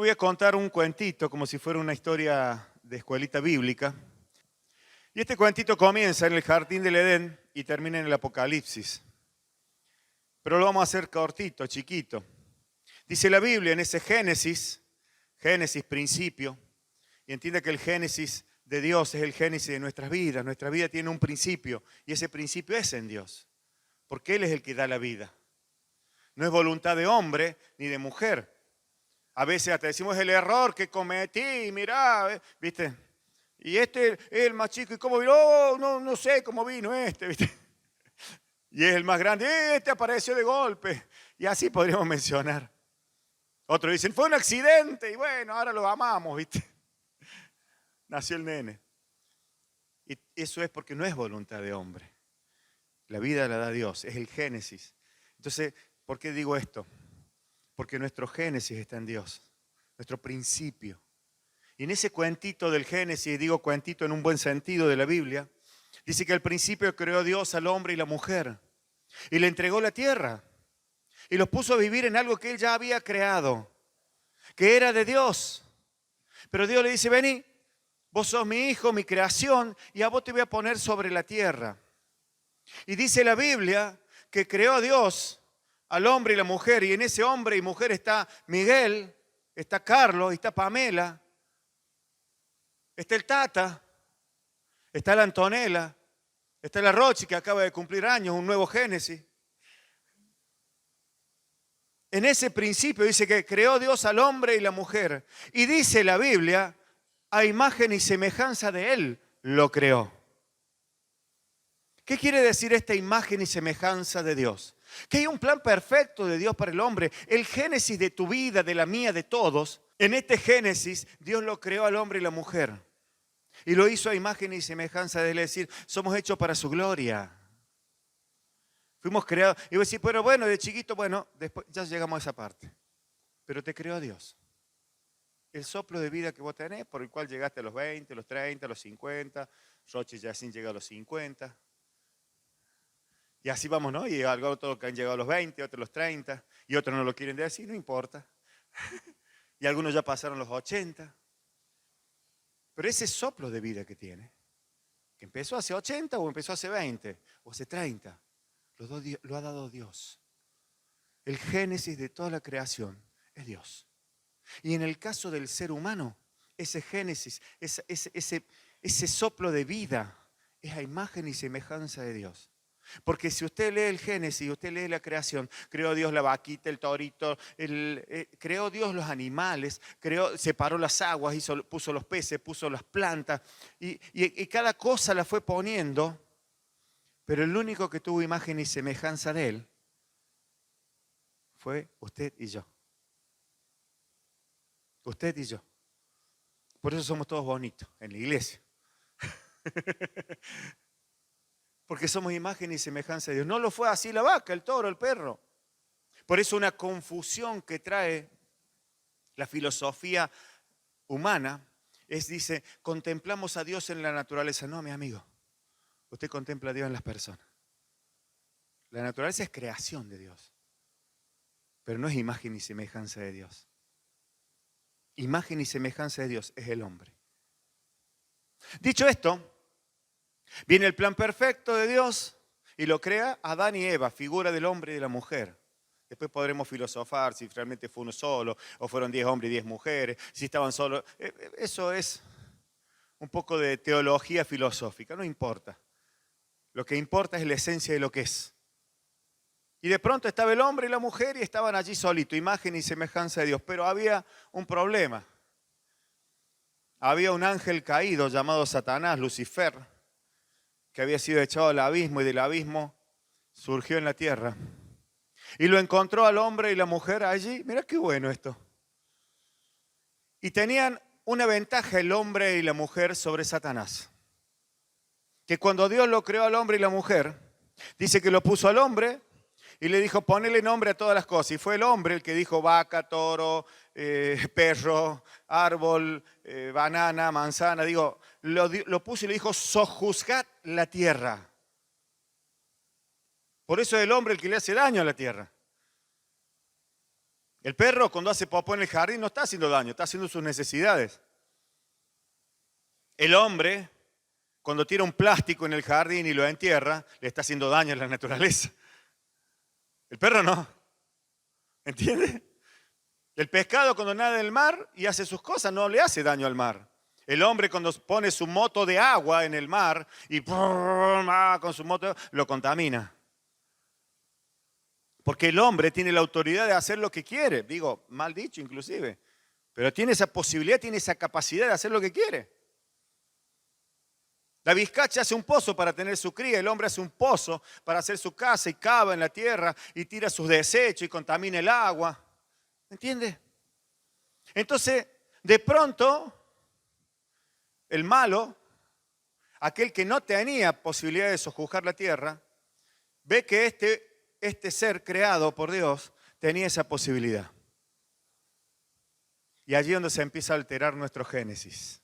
voy a contar un cuentito como si fuera una historia de escuelita bíblica. Y este cuentito comienza en el jardín del Edén y termina en el Apocalipsis. Pero lo vamos a hacer cortito, chiquito. Dice la Biblia en ese Génesis, principio, y entiende que el Génesis de Dios es el Génesis de nuestras vidas. Nuestra vida tiene un principio y ese principio es en Dios, porque Él es el que da la vida. No es voluntad de hombre ni de mujer. A veces hasta decimos el error que cometí, mirá, ¿viste? Y este es el más chico, ¿y cómo vino? Oh, no sé cómo vino este, ¿viste? Y es el más grande, este apareció de golpe. Y así podríamos mencionar. Otros dicen, fue un accidente, y bueno, ahora lo amamos, ¿viste? Nació el nene. Y eso es porque no es voluntad de hombre. La vida la da Dios, es el Génesis. Entonces, ¿por qué digo esto? Porque nuestro Génesis está en Dios, nuestro principio. Y en ese cuentito del Génesis, digo cuentito en un buen sentido de la Biblia, dice que al principio creó Dios al hombre y la mujer y le entregó la tierra y los puso a vivir en algo que Él ya había creado, que era de Dios. Pero Dios le dice, vení, vos sos mi hijo, mi creación, y a vos te voy a poner sobre la tierra. Y dice la Biblia que creó Dios al hombre y la mujer, y en ese hombre y mujer está Miguel, está Carlos, está Pamela, está el Tata, está la Antonella, está la Rochi que acaba de cumplir años, un nuevo Génesis. En ese principio dice que creó Dios al hombre y la mujer. Y dice la Biblia, a imagen y semejanza de Él lo creó. ¿Qué quiere decir esta imagen y semejanza de Dios? Que hay un plan perfecto de Dios para el hombre. El Génesis de tu vida, de la mía, de todos. En este Génesis, Dios lo creó al hombre y la mujer. Y lo hizo a imagen y semejanza de Él. Es decir, somos hechos para su gloria. Fuimos creados. Y voy a decir, pero bueno, de chiquito, bueno, después ya llegamos a esa parte. Pero te creó Dios. El soplo de vida que vos tenés, por el cual llegaste a los 20, los 30, los 50. Roche ya sin llegar a los 50. Y así vamos, ¿no? Y otros que han llegado a los 20, otros a los 30, y otros no lo quieren decir, no importa. Y algunos ya pasaron los 80. Pero ese soplo de vida que tiene, que empezó hace 80 o empezó hace 20 o hace 30, lo ha dado Dios. El génesis de toda la creación es Dios. Y en el caso del ser humano, ese génesis, ese soplo de vida es a imagen y semejanza de Dios. Porque si usted lee el Génesis, usted lee la creación, creó Dios la vaquita, el torito, creó Dios los animales, separó las aguas, puso los peces, puso las plantas y cada cosa la fue poniendo, pero el único que tuvo imagen y semejanza de Él fue usted y yo. Usted y yo. Por eso somos todos bonitos en la iglesia. Porque somos imagen y semejanza de Dios. No lo fue así la vaca, el toro, el perro. Por eso una confusión que trae la filosofía humana dice, contemplamos a Dios en la naturaleza. No, mi amigo, usted contempla a Dios en las personas. La naturaleza es creación de Dios, pero no es imagen y semejanza de Dios. Imagen y semejanza de Dios es el hombre. Dicho esto, viene el plan perfecto de Dios y lo crea Adán y Eva, figura del hombre y de la mujer. Después podremos filosofar si realmente fue uno solo o fueron 10 hombres y 10 mujeres, si estaban solos. Eso es un poco de teología filosófica, no importa. Lo que importa es la esencia de lo que es. Y de pronto estaba el hombre y la mujer y estaban allí solitos, imagen y semejanza de Dios. Pero había un problema. Había un ángel caído llamado Satanás, Lucifer, que había sido echado al abismo y del abismo surgió en la tierra. Y lo encontró al hombre y la mujer allí. Mirá qué bueno esto. Y tenían una ventaja el hombre y la mujer sobre Satanás. Que cuando Dios lo creó al hombre y la mujer, dice que lo puso al hombre y le dijo, ponele nombre a todas las cosas. Y fue el hombre el que dijo vaca, toro, perro, árbol, banana, manzana. Lo puso y le dijo, sojuzgad la tierra. Por eso es el hombre el que le hace daño a la tierra. El perro cuando hace popó en el jardín no está haciendo daño, está haciendo sus necesidades. El hombre, cuando tira un plástico en el jardín y lo entierra, le está haciendo daño a la naturaleza. El perro no. ¿Entiende? El pescado cuando nada en el mar y hace sus cosas no le hace daño al mar. El hombre cuando pone su moto de agua en el mar y con su moto lo contamina. Porque el hombre tiene la autoridad de hacer lo que quiere. Digo, mal dicho inclusive. Pero tiene esa posibilidad, tiene esa capacidad de hacer lo que quiere. La vizcacha hace un pozo para tener su cría, el hombre hace un pozo para hacer su casa y cava en la tierra y tira sus desechos y contamina el agua. ¿Me entiende? Entonces, de pronto, el malo, aquel que no tenía posibilidad de sojuzgar la tierra, ve que este ser creado por Dios tenía esa posibilidad. Y allí es donde se empieza a alterar nuestro Génesis.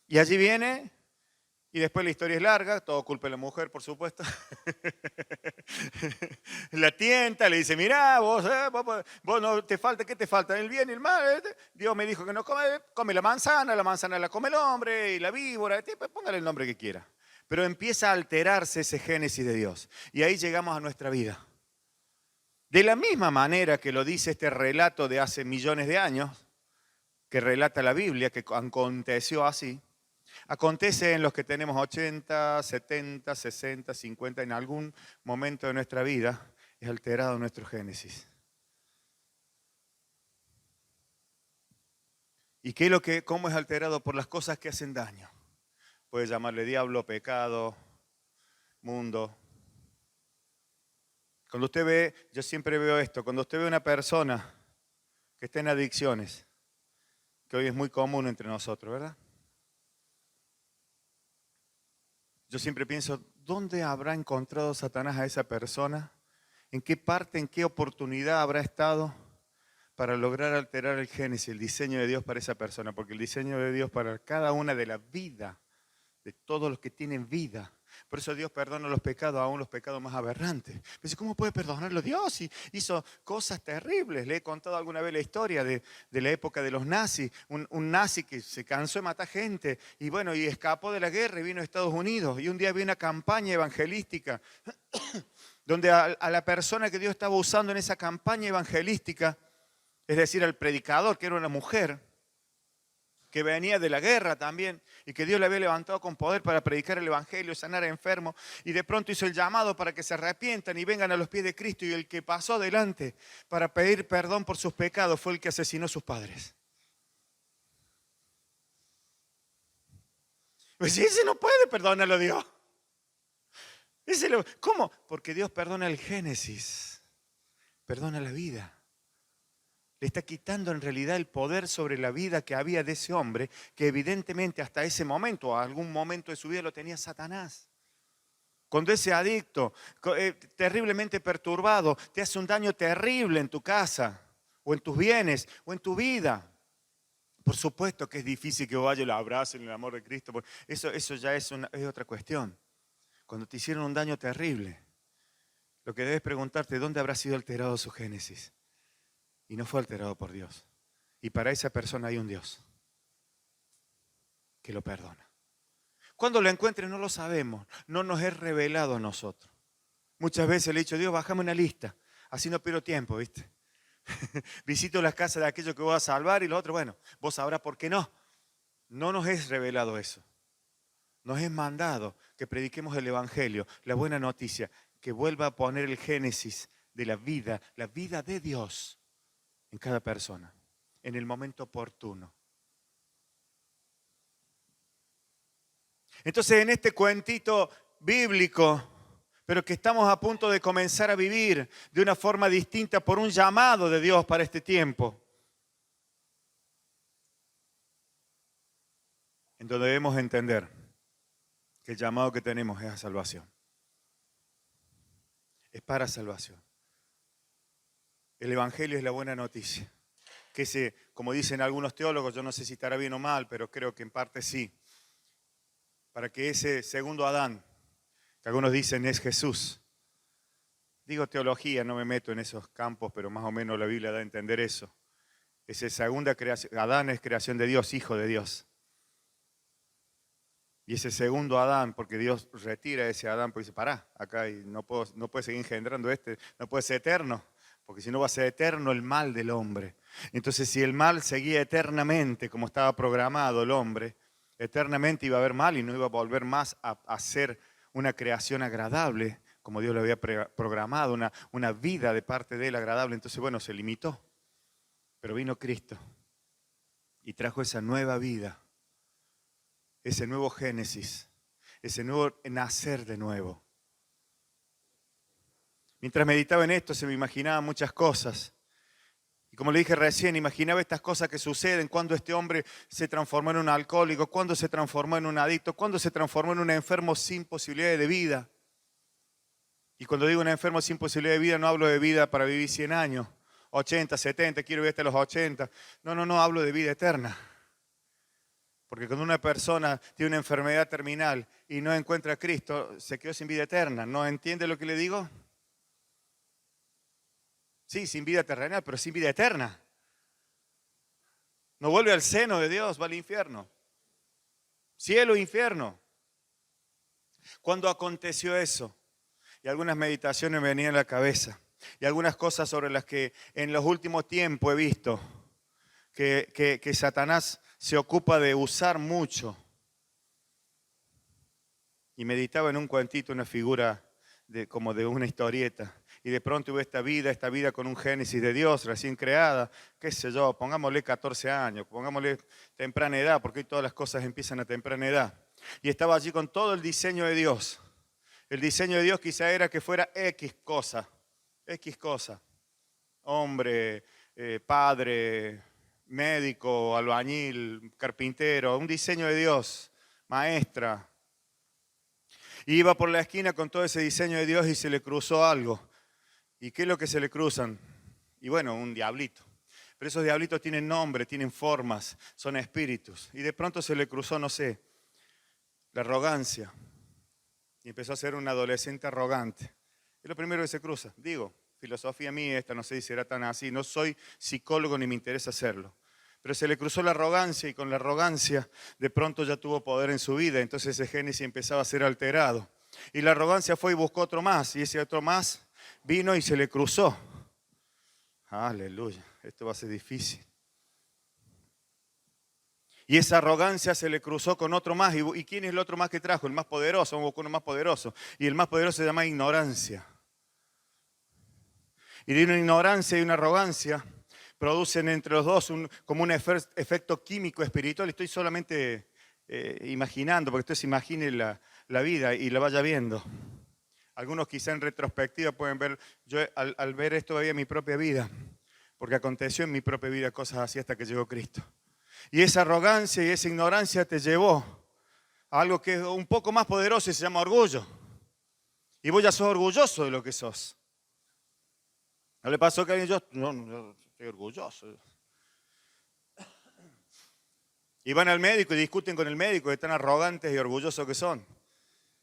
Y allí viene, y después la historia es larga, todo culpa de la mujer, por supuesto. La tienta, le dice, mirá, vos no te falta, ¿qué te falta? El bien y el mal. Dios me dijo que no come la manzana la come el hombre, y la víbora, póngale el nombre que quiera. Pero empieza a alterarse ese Génesis de Dios. Y ahí llegamos a nuestra vida. De la misma manera que lo dice este relato de hace millones de años, que relata la Biblia, que aconteció así, acontece en los que tenemos 80, 70, 60, 50, en algún momento de nuestra vida es alterado nuestro Génesis. ¿Y qué es cómo es alterado? Por las cosas que hacen daño. Puede llamarle diablo, pecado, mundo. Cuando usted ve, yo siempre veo esto, cuando usted ve una persona que está en adicciones, que hoy es muy común entre nosotros, ¿verdad? Yo siempre pienso, ¿dónde habrá encontrado Satanás a esa persona? ¿En qué parte, en qué oportunidad habrá estado para lograr alterar el génesis, el diseño de Dios para esa persona? Porque el diseño de Dios para cada una de la vida, de todos los que tienen vida. Por eso Dios perdona los pecados, aún los pecados más aberrantes. Pero ¿cómo puede perdonarlo Dios si hizo cosas terribles? Le he contado alguna vez la historia de la época de los nazis. Un nazi que se cansó de matar gente y bueno, y escapó de la guerra y vino a Estados Unidos. Y un día había una campaña evangelística donde a la persona que Dios estaba usando en esa campaña evangelística, es decir, al predicador, que era una mujer, que venía de la guerra también y que Dios le había levantado con poder para predicar el evangelio, sanar a enfermos, y de pronto hizo el llamado para que se arrepientan y vengan a los pies de Cristo, y el que pasó adelante para pedir perdón por sus pecados fue el que asesinó a sus padres. Pues ese no puede perdonarlo Dios. ¿Cómo? Porque Dios perdona el Génesis, perdona la vida. Le está quitando en realidad el poder sobre la vida que había de ese hombre, que evidentemente hasta ese momento, o algún momento de su vida, lo tenía Satanás. Cuando ese adicto, terriblemente perturbado, te hace un daño terrible en tu casa, o en tus bienes, o en tu vida. Por supuesto que es difícil que vaya y lo abrace en el amor de Cristo, porque eso ya es otra cuestión. Cuando te hicieron un daño terrible, lo que debes preguntarte, ¿dónde habrá sido alterado su génesis? Y no fue alterado por Dios. Y para esa persona hay un Dios que lo perdona. Cuando lo encuentre no lo sabemos, no nos es revelado a nosotros. Muchas veces le he dicho, Dios, bájame una lista, así no pierdo tiempo, ¿viste? Visito las casas de aquellos que voy a salvar y los otros, bueno, vos sabrás por qué no. No nos es revelado eso. Nos es mandado que prediquemos el Evangelio, la buena noticia, que vuelva a poner el génesis de la vida de Dios en cada persona, en el momento oportuno. Entonces, en este cuentito bíblico, pero que estamos a punto de comenzar a vivir de una forma distinta por un llamado de Dios para este tiempo, en donde debemos entender que el llamado que tenemos es a salvación. Es para salvación. El Evangelio es la buena noticia. Que como dicen algunos teólogos, yo no sé si estará bien o mal, pero creo que en parte sí. Para que ese segundo Adán, que algunos dicen es Jesús, Digo teología, no me meto en esos campos, pero más o menos la Biblia da a entender eso. Esa segunda creación, Adán es creación de Dios, hijo de Dios. Y ese segundo Adán, porque Dios retira a ese Adán, porque dice, pará, acá no puede seguir engendrando no puede ser eterno, porque si no va a ser eterno el mal del hombre. Entonces, si el mal seguía eternamente, como estaba programado el hombre, eternamente iba a haber mal y no iba a volver más a ser una creación agradable, como Dios lo había programado, una vida de parte de él agradable. Entonces, bueno, se limitó. Pero vino Cristo y trajo esa nueva vida, ese nuevo Génesis, ese nuevo nacer de nuevo. Mientras meditaba en esto se me imaginaban muchas cosas. Y como le dije recién, imaginaba estas cosas que suceden cuando este hombre se transformó en un alcohólico, cuando se transformó en un adicto, cuando se transformó en un enfermo sin posibilidad de vida. Y cuando digo un enfermo sin posibilidad de vida, no hablo de vida para vivir 100 años, 80, 70, quiero vivir hasta los 80. No, hablo de vida eterna. Porque cuando una persona tiene una enfermedad terminal y no encuentra a Cristo, se quedó sin vida eterna. ¿No entiende lo que le digo? Sí, sin vida terrenal, pero sin vida eterna. No vuelve al seno de Dios, va al infierno. Cielo e infierno. ¿Cuándo aconteció eso? Y algunas meditaciones me venían a la cabeza. Y algunas cosas sobre las que en los últimos tiempos he visto que Satanás se ocupa de usar mucho. Y meditaba en un cuentito, una figura como de una historieta. Y de pronto hubo esta vida con un génesis de Dios recién creada, qué sé yo, pongámosle 14 años, pongámosle temprana edad, porque hoy todas las cosas empiezan a temprana edad. Y estaba allí con todo el diseño de Dios. El diseño de Dios quizá era que fuera X cosa. Hombre, padre, médico, albañil, carpintero, un diseño de Dios, maestra. Y iba por la esquina con todo ese diseño de Dios y se le cruzó algo. ¿Y qué es lo que se le cruzan? Y bueno, un diablito. Pero esos diablitos tienen nombre, tienen formas, son espíritus. Y de pronto se le cruzó, no sé, la arrogancia. Y empezó a ser un adolescente arrogante. Es lo primero que se cruza. Digo, filosofía mía esta, no sé si será tan así. No soy psicólogo ni me interesa hacerlo. Pero se le cruzó la arrogancia y con la arrogancia de pronto ya tuvo poder en su vida. Entonces ese Génesis empezaba a ser alterado. Y la arrogancia fue y buscó otro más. Y ese otro más vino y se le cruzó. Aleluya, esto va a ser difícil. Y esa arrogancia se le cruzó con otro más. ¿Y quién es el otro más que trajo? El más poderoso, buscó uno más poderoso. Y el más poderoso se llama ignorancia. Y de una ignorancia y una arrogancia producen entre los dos como un efecto químico espiritual. Estoy solamente imaginando, porque usted se imagine la vida y la vaya viendo. Algunos quizá en retrospectiva pueden ver, yo al ver esto veía mi propia vida, porque aconteció en mi propia vida cosas así hasta que llegó Cristo. Y esa arrogancia y esa ignorancia te llevó a algo que es un poco más poderoso y se llama orgullo. Y vos ya sos orgulloso de lo que sos. ¿No le pasó que alguien yo estoy orgulloso? Y van al médico y discuten con el médico de tan arrogantes y orgullosos que son.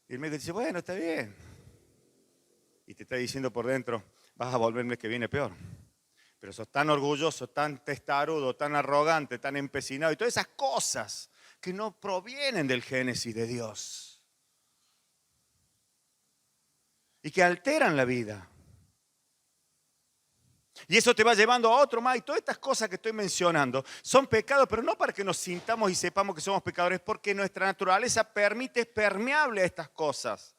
Y el médico dice, bueno, está bien. Y te está diciendo por dentro, vas a volver el mes que viene peor. Pero sos tan orgulloso, tan testarudo, tan arrogante, tan empecinado y todas esas cosas que no provienen del Génesis de Dios y que alteran la vida. Y eso te va llevando a otro más. Y todas estas cosas que estoy mencionando son pecados, pero no para que nos sintamos y sepamos que somos pecadores, porque nuestra naturaleza es permeable a estas cosas.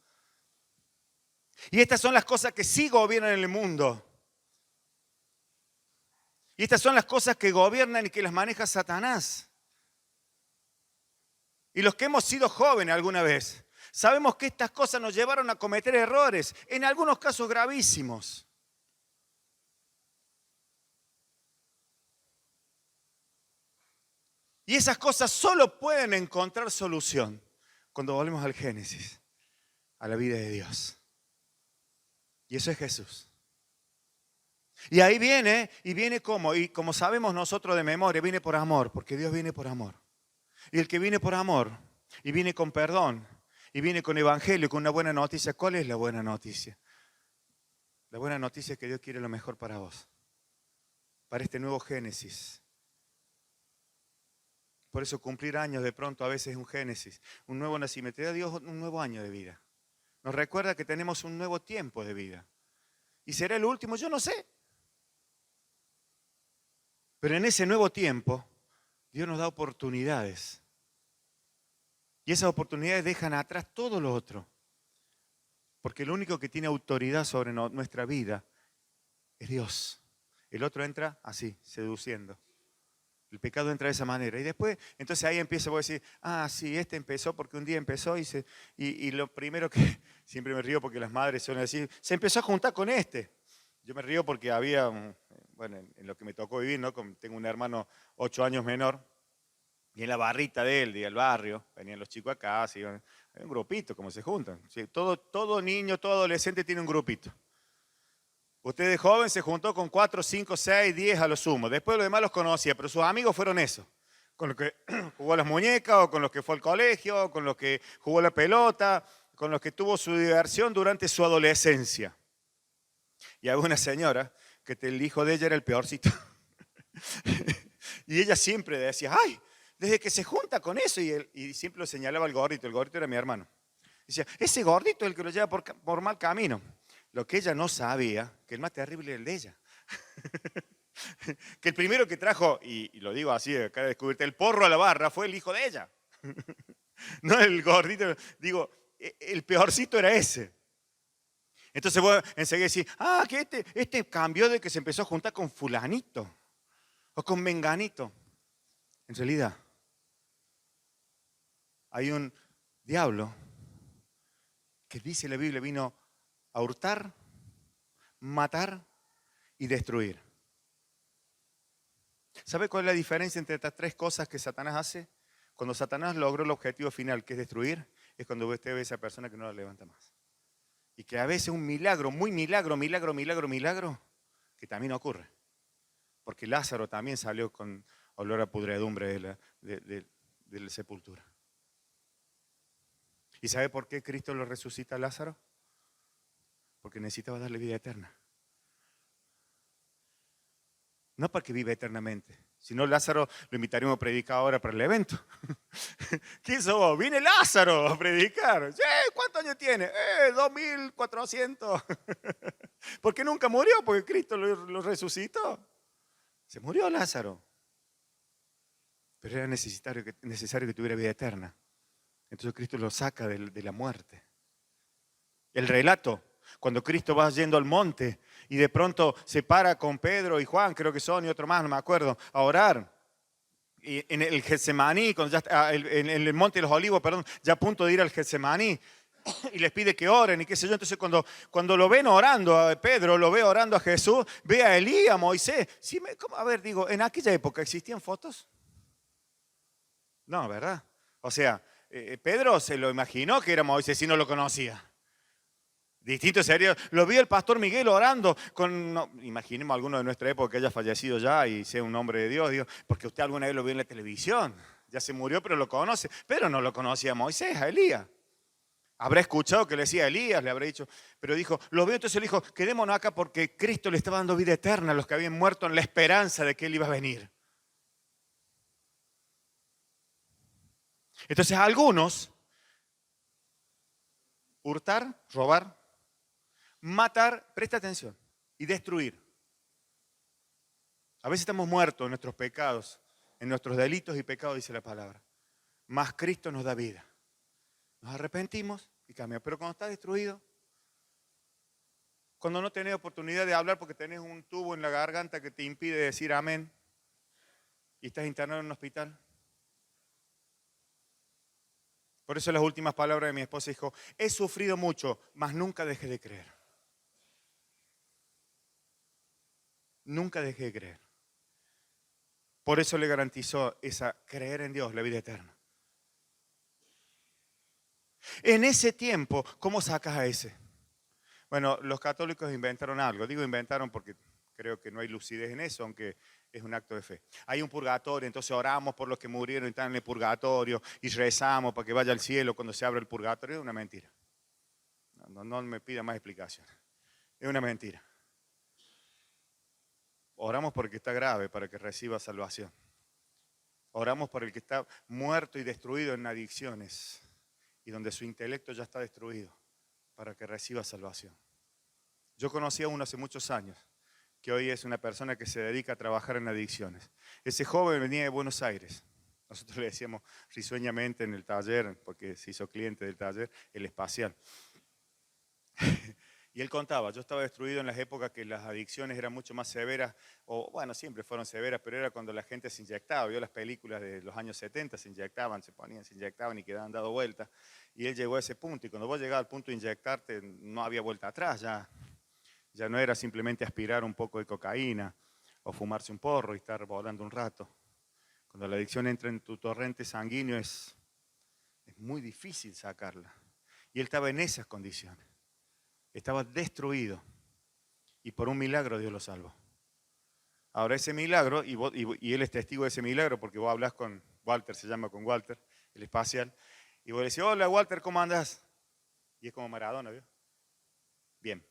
Y estas son las cosas que sí gobiernan en el mundo. Y estas son las cosas que gobiernan y que las maneja Satanás. Y los que hemos sido jóvenes alguna vez, sabemos que estas cosas nos llevaron a cometer errores, en algunos casos gravísimos. Y esas cosas solo pueden encontrar solución cuando volvemos al Génesis, a la vida de Dios. Y eso es Jesús. Y ahí viene, y viene como, y como sabemos nosotros de memoria, viene por amor, porque Dios viene por amor. Y el que viene por amor, y viene con perdón, y viene con evangelio, con una buena noticia. ¿Cuál es la buena noticia? La buena noticia es que Dios quiere lo mejor para vos, para este nuevo Génesis. Por eso cumplir años de pronto a veces es un Génesis, un nuevo nacimiento. Te da Dios un nuevo año de vida. Nos recuerda que tenemos un nuevo tiempo de vida. ¿Y será el último? Yo no sé. Pero en ese nuevo tiempo, Dios nos da oportunidades. Y esas oportunidades dejan atrás todo lo otro. Porque el único que tiene autoridad sobre nuestra vida es Dios. El otro entra así, seduciendo. El pecado entra de esa manera. Y después, entonces ahí empieza a decir, sí, este empezó porque un día empezó y lo primero que, siempre me río porque las madres suelen decir, se empezó a juntar con este. Yo me río porque había, bueno, en lo que me tocó vivir, ¿no? Tengo un hermano 8 años menor, y en la barrita de él, del barrio, venían los chicos acá, hay un grupito, como se juntan. ¿Sí? Todo niño, todo adolescente tiene un grupito. Usted de joven se juntó con 4, 5, 6, 10 a lo sumo. Después los demás los conocía, pero sus amigos fueron esos. Con los que jugó a las muñecas, o con los que fue al colegio, o con los que jugó la pelota, con los que tuvo su diversión durante su adolescencia. Y había una señora que el hijo de ella era el peorcito. Y ella siempre decía, ay, desde que se junta con eso, y siempre lo señalaba el gordito era mi hermano. Decía, ese gordito es el que lo lleva por mal camino. Lo que ella no sabía, que el más terrible era el de ella. Que el primero que trajo, y lo digo así, acá de descubrirte, el porro a la barra fue el hijo de ella. No el gordito, digo, el peorcito era ese. Entonces vos enseguida decís, que este cambió de que se empezó a juntar con fulanito o con menganito. En realidad, hay un diablo que dice la Biblia vino a hurtar, matar y destruir. ¿Sabe cuál es la diferencia entre estas tres cosas que Satanás hace? Cuando Satanás logró el objetivo final, que es destruir, es cuando usted ve a esa persona que no la levanta más. Y que a veces un milagro, muy milagro, que también ocurre. Porque Lázaro también salió con olor a pudredumbre de la sepultura. ¿Y sabe por qué Cristo lo resucita a Lázaro? Porque necesitaba darle vida eterna. No para que viva eternamente. Si no, Lázaro lo invitaríamos a predicar ahora para el evento. ¿Qué hizo vos? Viene Lázaro a predicar. ¿Cuántos años tiene? 2400. ¿Por qué nunca murió? Porque Cristo lo resucitó. Se murió Lázaro. Pero era necesario que tuviera vida eterna. Entonces Cristo lo saca de la muerte. El relato, cuando Cristo va yendo al monte y de pronto se para con Pedro y Juan, creo que son, y otro más, no me acuerdo, a orar. Y en el Getsemaní, en el monte de los Olivos, perdón, ya a punto de ir al Getsemaní, y les pide que oren y qué sé yo. Entonces cuando lo ven orando a Pedro, lo ve orando a Jesús, ve a Elías, a Moisés. A ver, digo, ¿en aquella época existían fotos? No, ¿verdad? O sea, Pedro se lo imaginó que era Moisés y no lo conocía. Distinto sería, lo vio el pastor Miguel orando imaginemos a alguno de nuestra época que haya fallecido ya y sea un hombre de Dios, digo, porque usted alguna vez lo vio en la televisión, ya se murió pero lo conoce, pero no lo conocía a Moisés, a Elías. Habrá escuchado que le decía a Elías, le habrá dicho, pero dijo, lo vio, entonces le dijo, quedémonos acá porque Cristo le estaba dando vida eterna a los que habían muerto en la esperanza de que Él iba a venir. Entonces a algunos, hurtar, robar, matar, presta atención, y destruir. A veces estamos muertos en nuestros pecados, en nuestros delitos y pecados, dice la palabra. Mas Cristo nos da vida. Nos arrepentimos y cambiamos. Pero cuando está destruido, cuando no tenés oportunidad de hablar porque tenés un tubo en la garganta que te impide decir amén y estás internado en un hospital. Por eso las últimas palabras de mi esposa dijo, he sufrido mucho, mas nunca dejé de creer. Nunca dejé de creer. Por eso le garantizó esa creer en Dios, la vida eterna. En ese tiempo, ¿cómo sacas a ese? Bueno, los católicos inventaron algo. Digo inventaron porque creo que no hay lucidez en eso, aunque es un acto de fe. Hay un purgatorio, entonces oramos por los que murieron y están en el purgatorio y rezamos para que vaya al cielo cuando se abre el purgatorio. Es una mentira. No me pida más explicaciones. Es una mentira. Oramos por el que está grave para que reciba salvación. Oramos por el que está muerto y destruido en adicciones y donde su intelecto ya está destruido para que reciba salvación. Yo conocí a uno hace muchos años que hoy es una persona que se dedica a trabajar en adicciones. Ese joven venía de Buenos Aires. Nosotros le decíamos risueñamente en el taller, porque se hizo cliente del taller, el espacial. Y él contaba, yo estaba destruido en las épocas que las adicciones eran mucho más severas, o bueno, siempre fueron severas, pero era cuando la gente se inyectaba. Vio las películas de los años 70, se inyectaban, se ponían, se inyectaban y quedaban dado vuelta. Y él llegó a ese punto, y cuando vos llegabas al punto de inyectarte, no había vuelta atrás, ya no era simplemente aspirar un poco de cocaína o fumarse un porro y estar volando un rato. Cuando la adicción entra en tu torrente sanguíneo es muy difícil sacarla. Y él estaba en esas condiciones. Estaba destruido y por un milagro Dios lo salvó. Ahora ese milagro, y él es testigo de ese milagro porque vos hablas con Walter, se llama con Walter, el espacial, y vos le decís, hola Walter, ¿cómo andás? Y es como Maradona, ¿vio? Bien.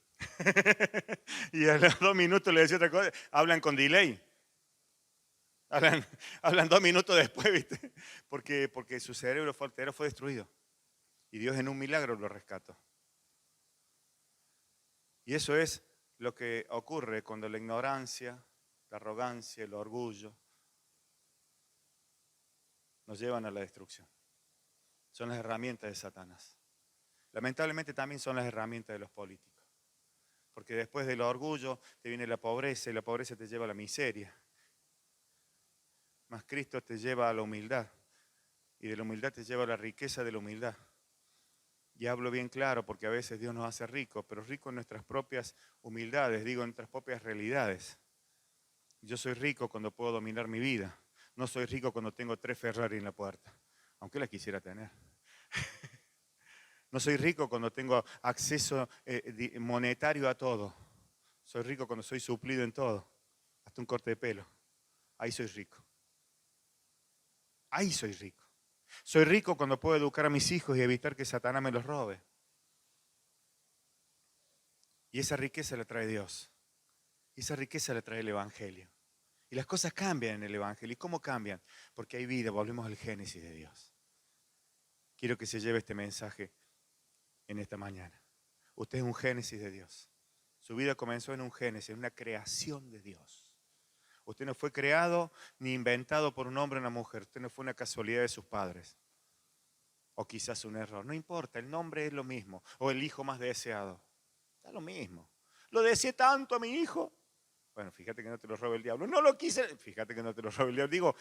Y a los 2 minutos le decía otra cosa, hablan con delay. Hablan 2 minutos después, ¿viste? Porque su cerebro fue destruido. Y Dios en un milagro lo rescató. Y eso es lo que ocurre cuando la ignorancia, la arrogancia, el orgullo nos llevan a la destrucción. Son las herramientas de Satanás. Lamentablemente también son las herramientas de los políticos. Porque después del orgullo te viene la pobreza y la pobreza te lleva a la miseria. Mas Cristo te lleva a la humildad y de la humildad te lleva a la riqueza de la humildad. Y hablo bien claro porque a veces Dios nos hace ricos, pero ricos en nuestras propias humildades, digo en nuestras propias realidades. Yo soy rico cuando puedo dominar mi vida. No soy rico cuando tengo 3 Ferrari en la puerta, aunque la quisiera tener. No soy rico cuando tengo acceso monetario a todo. Soy rico cuando soy suplido en todo, hasta un corte de pelo. Ahí soy rico. Ahí soy rico. Soy rico cuando puedo educar a mis hijos y evitar que Satanás me los robe. Y esa riqueza la trae Dios. Y esa riqueza la trae el Evangelio. Y las cosas cambian en el Evangelio. ¿Y cómo cambian? Porque hay vida, volvemos al génesis de Dios. Quiero que se lleve este mensaje en esta mañana. Usted es un génesis de Dios. Su vida comenzó en un génesis, en una creación de Dios. Usted no fue creado ni inventado por un hombre o una mujer. Usted no fue una casualidad de sus padres. O quizás un error. No importa, el nombre es lo mismo. O el hijo más deseado. Da lo mismo. Lo deseé tanto a mi hijo. Bueno, fíjate que no te lo robe el diablo. No lo quise. Fíjate que no te lo robe el diablo. Digo,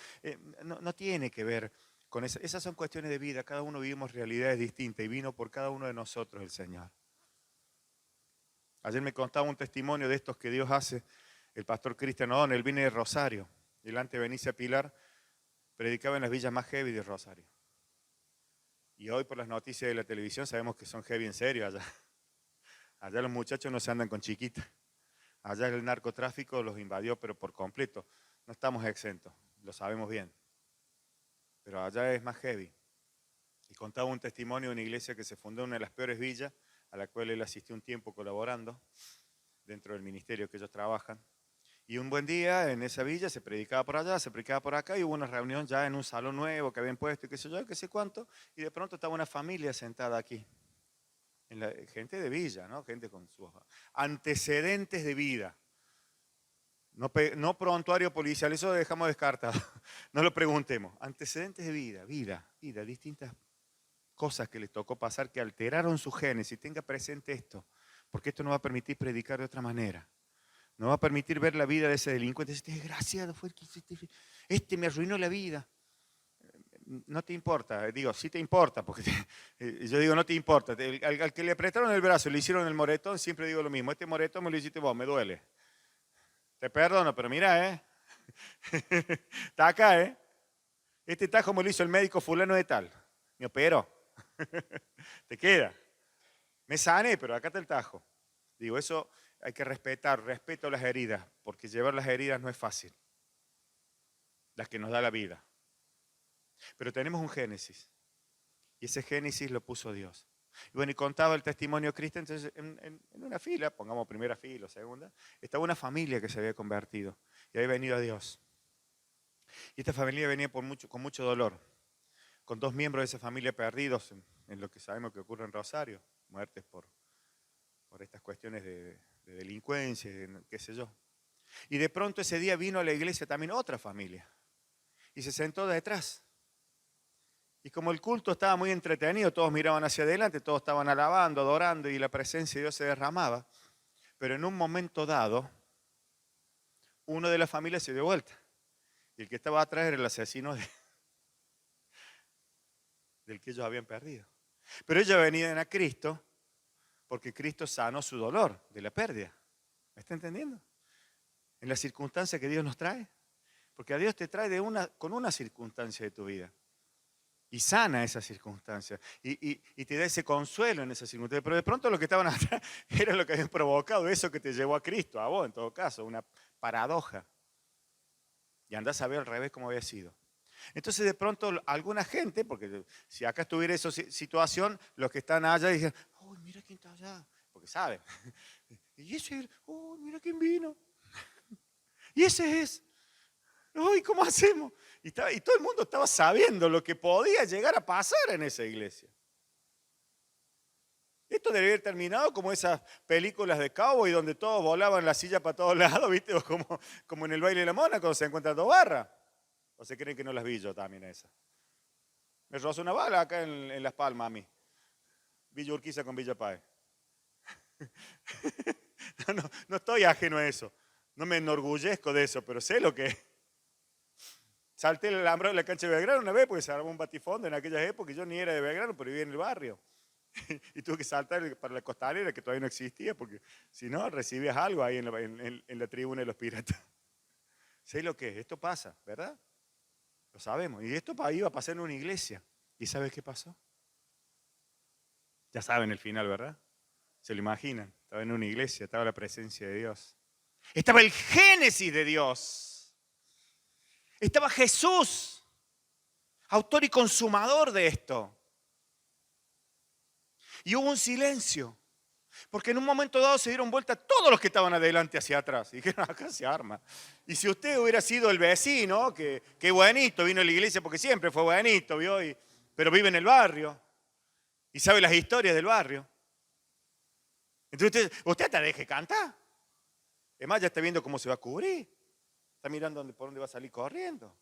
no tiene que ver con eso. Esas son cuestiones de vida. Cada uno vivimos realidades distintas y vino por cada uno de nosotros el Señor. Ayer me contaba un testimonio de estos que Dios hace. El pastor Cristian O'Donnell, él viene de Rosario. Y él antes de venirse a Pilar, predicaba en las villas más heavy de Rosario. Y hoy por las noticias de la televisión sabemos que son heavy en serio allá. Allá los muchachos no se andan con chiquitas. Allá el narcotráfico los invadió, pero por completo. No estamos exentos, lo sabemos bien. Pero allá es más heavy. Y contaba un testimonio de una iglesia que se fundó en una de las peores villas, a la cual él asistió un tiempo colaborando, dentro del ministerio que ellos trabajan. Y un buen día en esa villa se predicaba por allá, se predicaba por acá, y hubo una reunión ya en un salón nuevo que habían puesto y qué sé yo, qué sé cuánto, y de pronto estaba una familia sentada aquí. Gente de villa, ¿no? Gente con sus antecedentes de vida. No prontuario policial, eso dejamos descartado. No lo preguntemos. Antecedentes de vida, distintas cosas que les tocó pasar que alteraron su génesis. Tenga presente esto, porque esto no va a permitir predicar de otra manera. No va a permitir ver la vida de ese delincuente. Este desgraciado fue el que me arruinó la vida. No te importa, digo, sí te importa, porque yo digo no te importa. Al que le apretaron el brazo, le hicieron el moretón, siempre digo lo mismo. Este moretón me lo hiciste vos, me duele. Te perdono, pero mira, está acá, Este tajo me lo hizo el médico fulano de tal. Me operó. Te queda. Me sané, pero acá está el tajo. Digo, eso hay que respetar, respeto las heridas, porque llevar las heridas no es fácil. Las que nos da la vida. Pero tenemos un génesis. Y ese génesis lo puso Dios. Y bueno, y contaba el testimonio de Cristo, entonces en una fila, pongamos primera fila o segunda, estaba una familia que se había convertido y había venido a Dios. Y esta familia venía con mucho dolor, con 2 miembros de esa familia perdidos en lo que sabemos que ocurre en Rosario, muertes por estas cuestiones de delincuencia, qué sé yo. Y de pronto ese día vino a la iglesia también otra familia y se sentó detrás. Y como el culto estaba muy entretenido, todos miraban hacia adelante, todos estaban alabando, adorando y la presencia de Dios se derramaba. Pero en un momento dado, uno de la familia se dio vuelta. Y el que estaba atrás era el asesino del que ellos habían perdido. Pero ellos venían a Cristo porque Cristo sanó su dolor de la pérdida. ¿Me está entendiendo? En la circunstancia que Dios nos trae. Porque a Dios te trae con una circunstancia de tu vida. Y sana esa circunstancia. Y te da ese consuelo en esa circunstancia. Pero de pronto lo que estaban atrás era lo que habían provocado eso que te llevó a Cristo, a vos en todo caso, una paradoja. Y andás a ver al revés cómo había sido. Entonces de pronto alguna gente, porque si acá estuviera esa situación, los que están allá dicen, uy, mira quién está allá, porque saben. Y ese, uy, mira quién vino. Y ese es. Uy, ¿cómo hacemos? Y todo el mundo estaba sabiendo lo que podía llegar a pasar en esa iglesia. Esto debería haber terminado como esas películas de cowboy donde todos volaban la silla para todos lados, ¿viste? O como en el baile de la mona cuando se encuentran dos barras. ¿O se creen que no las vi yo también esas? Me rozó una bala acá en Las Palmas a mí. Villa Urquiza con Villa Páez. No estoy ajeno a eso. No me enorgullezco de eso, pero sé lo que es. Salté el alambrado de la cancha de Belgrano una vez porque se armó un batifondo en aquellas épocas. Yo ni era de Belgrano, pero vivía en el barrio. Y tuve que saltar para la costanera que todavía no existía porque si no recibías algo ahí en la tribuna de los piratas. Sé lo que es. Esto pasa, ¿verdad? Lo sabemos. Y esto iba a pasar en una iglesia. ¿Y sabes qué pasó? Ya saben el final, ¿verdad? Se lo imaginan. Estaba en una iglesia, estaba la presencia de Dios. Estaba el génesis de Dios. Estaba Jesús, autor y consumador de esto. Y hubo un silencio. Porque en un momento dado se dieron vuelta todos los que estaban adelante hacia atrás. Y dijeron, acá se arma. Y si usted hubiera sido el vecino, que buenito, vino a la iglesia porque siempre fue buenito, ¿vio? Pero vive en el barrio. Y sabe las historias del barrio. Entonces usted hasta deje cantar. Es más, ya está viendo cómo se va a cubrir. Está mirando por dónde va a salir corriendo.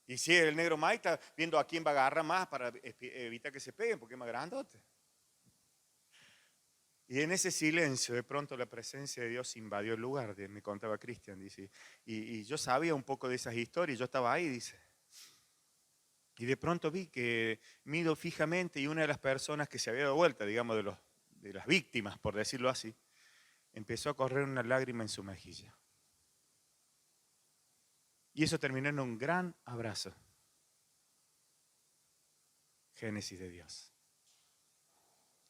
Y si el negro Mike está viendo a quién va a agarrar más para evitar que se peguen, porque es más grandote. Y en ese silencio, de pronto la presencia de Dios invadió el lugar, me contaba Cristian, dice. Y yo sabía un poco de esas historias, yo estaba ahí, dice. Y de pronto vi que miro fijamente y una de las personas que se había dado vuelta, digamos, de las víctimas, por decirlo así, empezó a correr una lágrima en su mejilla. Y eso terminó en un gran abrazo. Génesis de Dios.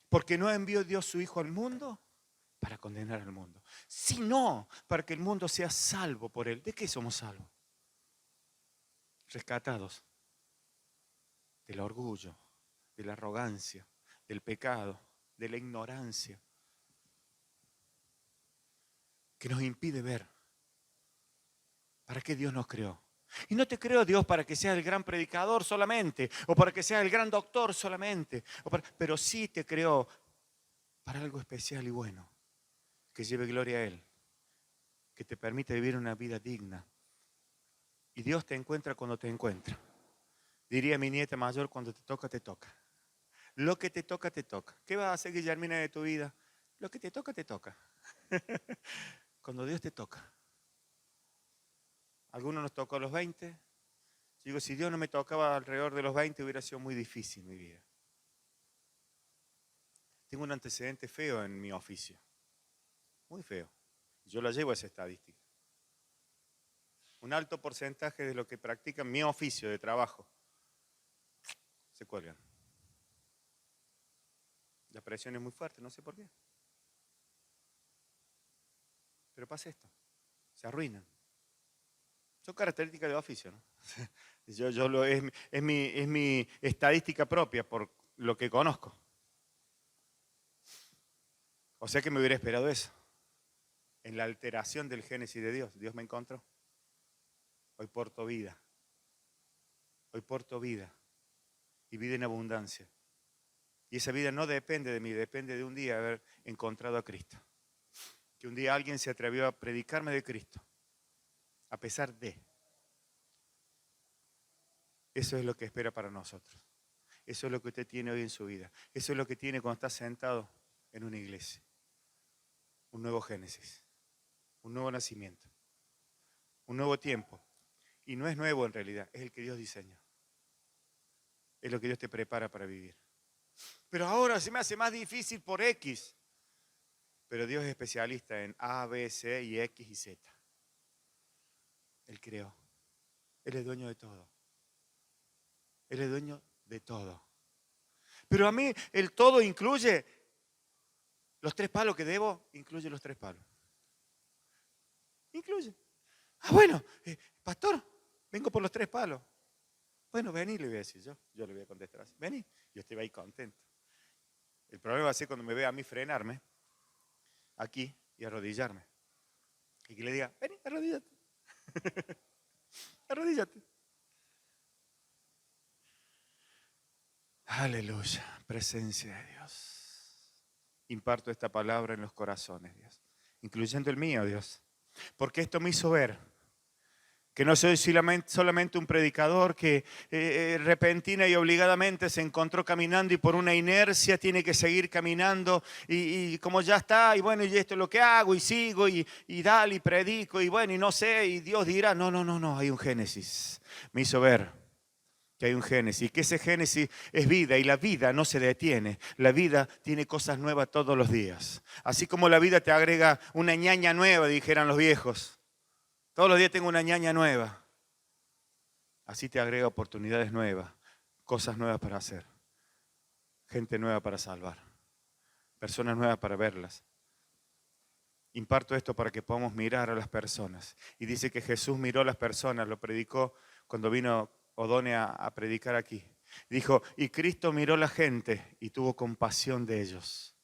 Porque no envió Dios su Hijo al mundo para condenar al mundo, sino para que el mundo sea salvo por él. ¿De qué somos salvos? Rescatados del orgullo, de la arrogancia, del pecado, de la ignorancia, que nos impide ver para qué Dios nos creó. Y no te creó Dios para que seas el gran predicador solamente, o para que seas el gran doctor solamente, pero sí te creó para algo especial y bueno, que lleve gloria a Él, que te permite vivir una vida digna. Y Dios te encuentra cuando te encuentra. Diría mi nieta mayor, cuando te toca, te toca. Lo que te toca, te toca. ¿Qué vas a hacer, Guillermina, de tu vida? Lo que te toca, te toca. Cuando Dios te toca. Algunos nos tocó a los 20. Digo, si Dios no me tocaba alrededor de los 20, hubiera sido muy difícil mi vida. Tengo un antecedente feo en mi oficio. Muy feo. Yo la llevo a esa estadística. Un alto porcentaje de lo que practican mi oficio de trabajo se cuelgan. La presión es muy fuerte, no sé por qué. Pero pasa esto, se arruinan. Son características de oficio, ¿no? Es mi estadística propia por lo que conozco. O sea que me hubiera esperado eso. En la alteración del génesis de Dios, Dios me encontró. Hoy porto vida. Hoy porto vida. Y vida en abundancia. Y esa vida no depende de mí, depende de un día haber encontrado a Cristo. Que un día alguien se atrevió a predicarme de Cristo. A pesar de. Eso es lo que espera para nosotros. Eso es lo que usted tiene hoy en su vida. Eso es lo que tiene cuando está sentado en una iglesia. Un nuevo génesis. Un nuevo nacimiento. Un nuevo tiempo. Y no es nuevo en realidad, es el que Dios diseñó. Es lo que Dios te prepara para vivir. Pero ahora se me hace más difícil por X. Pero Dios es especialista en A, B, C y X y Z. Él creó. Él es dueño de todo. Él es dueño de todo. Pero a mí el todo incluye los 3 palos que debo, incluye los 3 palos. Incluye. Ah, bueno, pastor, vengo por los 3 palos. Bueno, vení, le voy a decir yo. Yo le voy a contestar así. Vení, yo estoy ahí contento. El problema va a ser cuando me vea a mí frenarme aquí y arrodillarme. Y que le diga, vení, arrodíllate. Arrodíllate. Aleluya, presencia de Dios. Imparto esta palabra en los corazones, Dios. Incluyendo el mío, Dios. Porque esto me hizo ver que no soy solamente un predicador que repentina y obligadamente se encontró caminando y por una inercia tiene que seguir caminando y como ya está, y bueno, y esto es lo que hago y sigo y dale y predico y bueno, y no sé, y Dios dirá, no, hay un génesis. Me hizo ver que hay un génesis, que ese génesis es vida y la vida no se detiene. La vida tiene cosas nuevas todos los días. Así como la vida te agrega una ñaña nueva, dijeran los viejos. Todos los días tengo una ñaña nueva. Así te agrega oportunidades nuevas, cosas nuevas para hacer, gente nueva para salvar, personas nuevas para verlas. Imparto esto para que podamos mirar a las personas. Y dice que Jesús miró a las personas, lo predicó cuando vino Odone a predicar aquí. Dijo, y Cristo miró a la gente y tuvo compasión de ellos.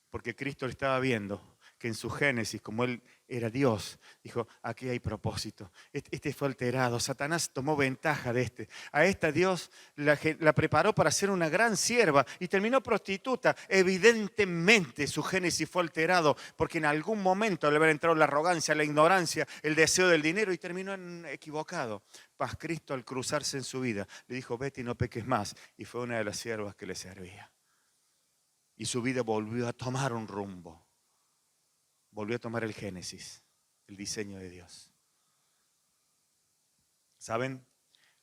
Porque Cristo le estaba viendo que en su génesis, como Él era Dios, dijo, aquí hay propósito. Este fue alterado, Satanás tomó ventaja de este. A esta Dios la preparó para ser una gran sierva y terminó prostituta. Evidentemente su génesis fue alterado porque en algún momento le habrá entrado la arrogancia, la ignorancia, el deseo del dinero y terminó equivocado. Mas Cristo al cruzarse en su vida le dijo, vete y no peques más. Y fue una de las siervas que le servía. Y su vida volvió a tomar un rumbo. Volvió a tomar el génesis, el diseño de Dios. ¿Saben?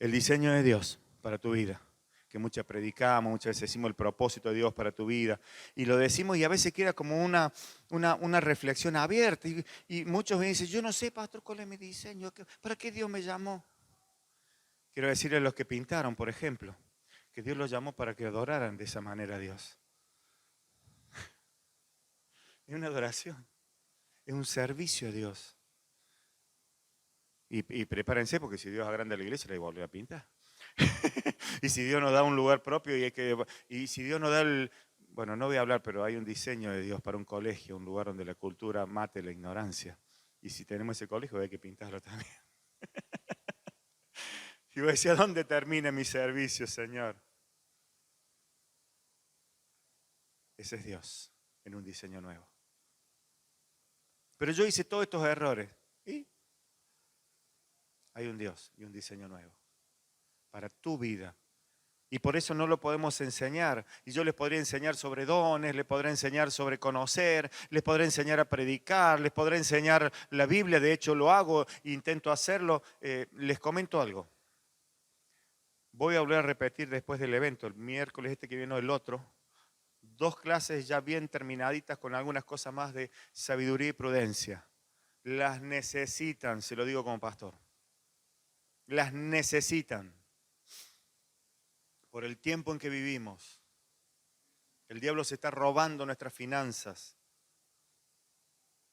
El diseño de Dios para tu vida, que muchas predicamos, muchas veces decimos el propósito de Dios para tu vida, y lo decimos y a veces queda como una reflexión abierta, y muchos me dicen, yo no sé, pastor, cuál es mi diseño, ¿para qué Dios me llamó? Quiero decirle a los que pintaron, por ejemplo, que Dios los llamó para que adoraran de esa manera a Dios. Es una adoración. Es un servicio a Dios. Y prepárense porque si Dios agranda la iglesia, la hay que volver a pintar. Y si Dios nos da un lugar propio y si Dios nos da bueno, no voy a hablar, pero hay un diseño de Dios para un colegio, un lugar donde la cultura mate la ignorancia. Y si tenemos ese colegio hay que pintarlo también. Y voy a decir, ¿a dónde termina mi servicio, Señor? Ese es Dios en un diseño nuevo. Pero yo hice todos estos errores. ¿Y? Hay un Dios y un diseño nuevo para tu vida. Y por eso no lo podemos enseñar. Y yo les podría enseñar sobre dones, les podré enseñar sobre conocer, les podré enseñar a predicar, les podré enseñar la Biblia. De hecho lo hago, intento hacerlo. Les comento algo. Voy a volver a repetir después del evento, el miércoles este que viene o el otro, 2 clases ya bien terminaditas con algunas cosas más de sabiduría y prudencia. Las necesitan, se lo digo como pastor. Las necesitan. Por el tiempo en que vivimos. El diablo se está robando nuestras finanzas.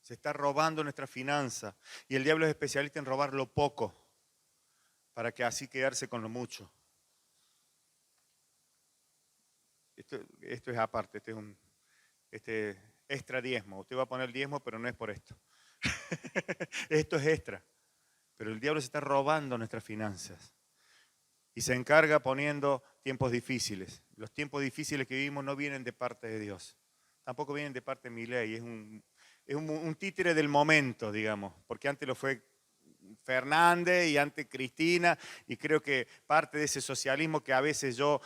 Se está robando nuestras finanzas. Y el diablo es especialista en robar lo poco. para que así quedarse con lo mucho. Esto es aparte, este extra diezmo. Usted va a poner el diezmo, pero no es por esto. Esto es extra. Pero el diablo se está robando nuestras finanzas. Y se encarga poniendo tiempos difíciles. Los tiempos difíciles que vivimos no vienen de parte de Dios. Tampoco vienen de parte de Milei. Es un títere del momento, digamos. Porque antes lo fue Fernández y antes Cristina, y creo que parte de ese socialismo que a veces yo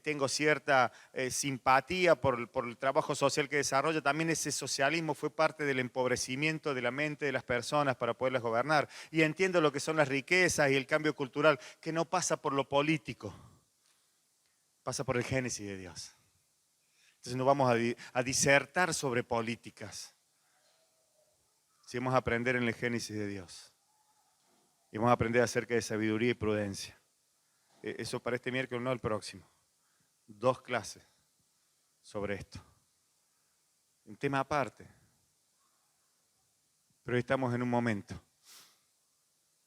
tengo cierta simpatía por el trabajo social que desarrolla, también ese socialismo fue parte del empobrecimiento de la mente de las personas para poderlas gobernar. Y entiendo lo que son las riquezas y el cambio cultural, que no pasa por lo político, pasa por el génesis de Dios. Entonces no vamos a disertar sobre políticas, si vamos a aprender en el génesis de Dios. Y vamos a aprender acerca de sabiduría y prudencia. Eso para este miércoles, no el próximo. 2 clases sobre esto. Un tema aparte. Pero hoy estamos en un momento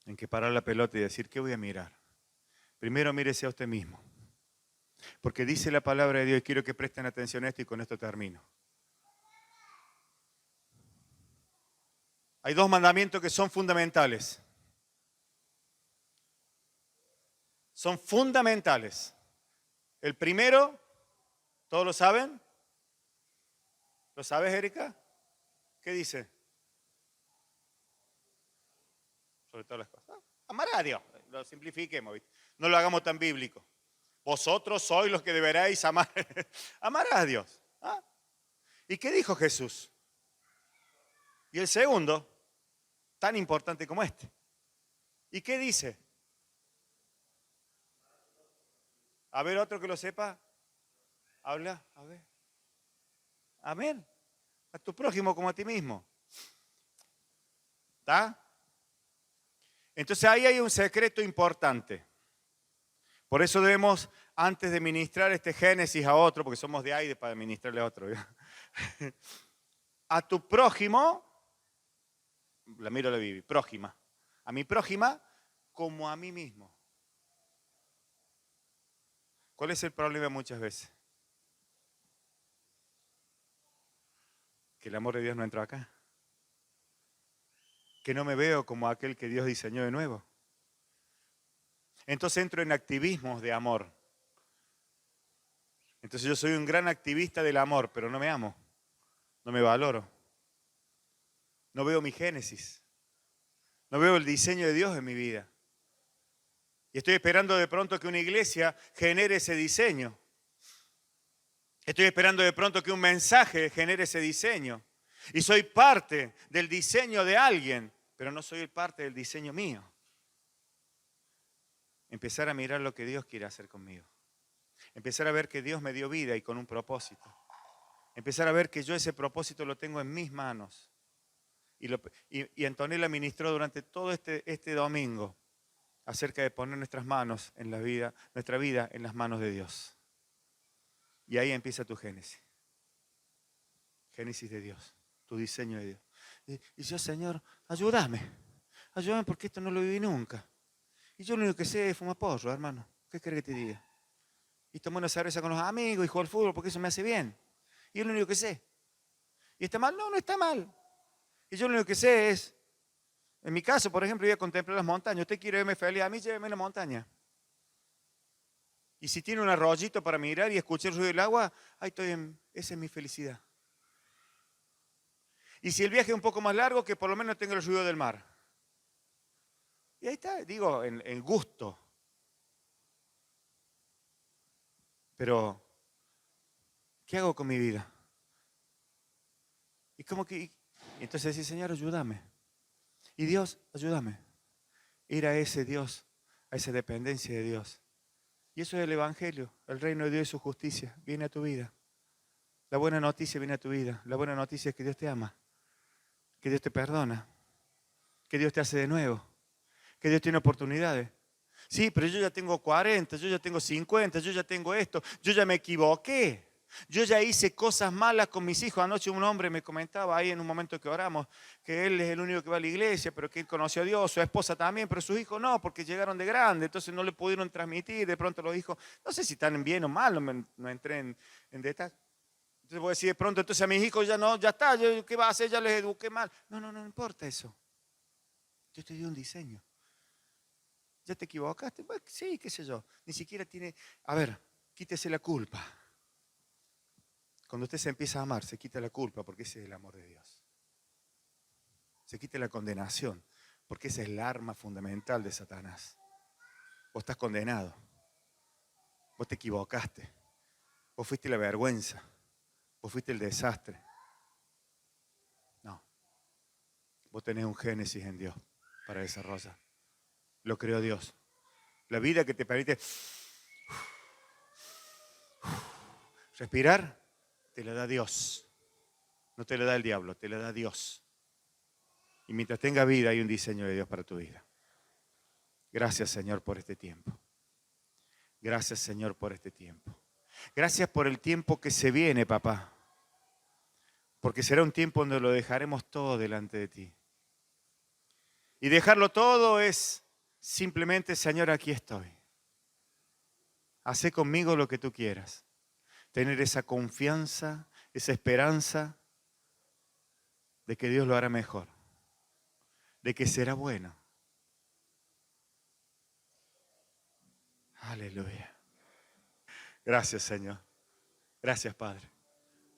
en que parar la pelota y decir, ¿qué voy a mirar? Primero mírese a usted mismo. Porque dice la palabra de Dios, y quiero que presten atención a esto y con esto termino. Hay 2 mandamientos que son fundamentales. Son fundamentales. El primero, ¿todos lo saben? ¿Lo sabes, Erika? ¿Qué dice? Sobre todas las cosas. Amar a Dios. Lo simplifiquemos, ¿viste? No lo hagamos tan bíblico. Vosotros sois los que deberéis amar. Amar a Dios. ¿Ah? ¿Y qué dijo Jesús? Y el segundo, tan importante como este. ¿Y qué dice? A ver, otro que lo sepa. Habla, a ver. Amén. A tu prójimo como a ti mismo. ¿Está? Entonces ahí hay un secreto importante. Por eso debemos, antes de ministrar este Génesis a otro, porque somos de aire para ministrarle a otro, a tu prójimo, la miro a la Bibi, prójima, a mi prójima como a mí mismo. ¿Cuál es el problema muchas veces? Que el amor de Dios no entra acá. Que no me veo como aquel que Dios diseñó de nuevo. Entonces entro en activismos de amor. Entonces yo soy un gran activista del amor, pero no me amo, no me valoro. No veo mi génesis. No veo el diseño de Dios en mi vida. Y estoy esperando de pronto que una iglesia genere ese diseño. Estoy esperando de pronto que un mensaje genere ese diseño. Y soy parte del diseño de alguien, pero no soy parte del diseño mío. Empezar a mirar lo que Dios quiere hacer conmigo. Empezar a ver que Dios me dio vida y con un propósito. Empezar a ver que yo ese propósito lo tengo en mis manos. Y Antonella ministró durante todo este domingo acerca de poner nuestras manos en la vida, nuestra vida en las manos de Dios. Y ahí empieza tu génesis. Génesis de Dios, tu diseño de Dios. Y yo, Señor, ayúdame porque esto no lo viví nunca. Y yo lo único que sé es fumar porro, hermano. ¿Qué querés que te diga? Y tomar una cerveza con los amigos y jugar al fútbol porque eso me hace bien. Y es lo único que sé. ¿Y está mal? No, no está mal. Y yo lo único que sé es, en mi caso, por ejemplo, voy a contemplar las montañas. Usted quiere verme feliz, a mí lléveme a la montaña. Y si tiene un arroyito para mirar y escuchar el ruido del agua, ahí estoy, esa es mi felicidad. Y si el viaje es un poco más largo, que por lo menos tenga el ruido del mar. Y ahí está, digo, en gusto. Pero, ¿qué hago con mi vida? Y como que, entonces decir, Señor, ayúdame. Y Dios, ayúdame. Ir a ese Dios, a esa dependencia de Dios. Y eso es el Evangelio, el reino de Dios y su justicia. Viene a tu vida. La buena noticia viene a tu vida. La buena noticia es que Dios te ama, que Dios te perdona, que Dios te hace de nuevo, que Dios tiene oportunidades. Sí, pero yo ya tengo 40, yo ya tengo 50, yo ya tengo esto, yo ya me equivoqué. Yo ya hice cosas malas con mis hijos. Anoche un hombre me comentaba ahí en un momento que oramos que él es el único que va a la iglesia, pero que él conoció a Dios, su esposa también, pero sus hijos no, porque llegaron de grande, entonces no le pudieron transmitir. De pronto los hijos, no sé si están bien o mal, no entré en detalle. Entonces voy a decir de pronto, entonces a mis hijos ya no, ya está, ¿qué va a hacer? Ya les eduqué mal. No importa eso. Yo te di un diseño. ¿Ya te equivocaste? Bueno, sí, qué sé yo. Ni siquiera tiene... A ver, quítese la culpa. Cuando usted se empieza a amar, se quita la culpa porque ese es el amor de Dios. Se quita la condenación porque esa es el arma fundamental de Satanás. Vos estás condenado. Vos te equivocaste. Vos fuiste la vergüenza. Vos fuiste el desastre. No. Vos tenés un génesis en Dios para desarrollar. Lo creó Dios. La vida que te permite respirar, te la da Dios. No te la da el diablo, te la da Dios. Y mientras tenga vida hay un diseño de Dios para tu vida. Gracias, Señor, por este tiempo. Gracias, Señor, por este tiempo. Gracias por el tiempo que se viene, papá. Porque será un tiempo donde lo dejaremos todo delante de ti. Y dejarlo todo es simplemente, Señor, aquí estoy. Hacé conmigo lo que tú quieras. Tener esa confianza, esa esperanza de que Dios lo hará mejor. De que será bueno. Aleluya. Gracias, Señor. Gracias, Padre.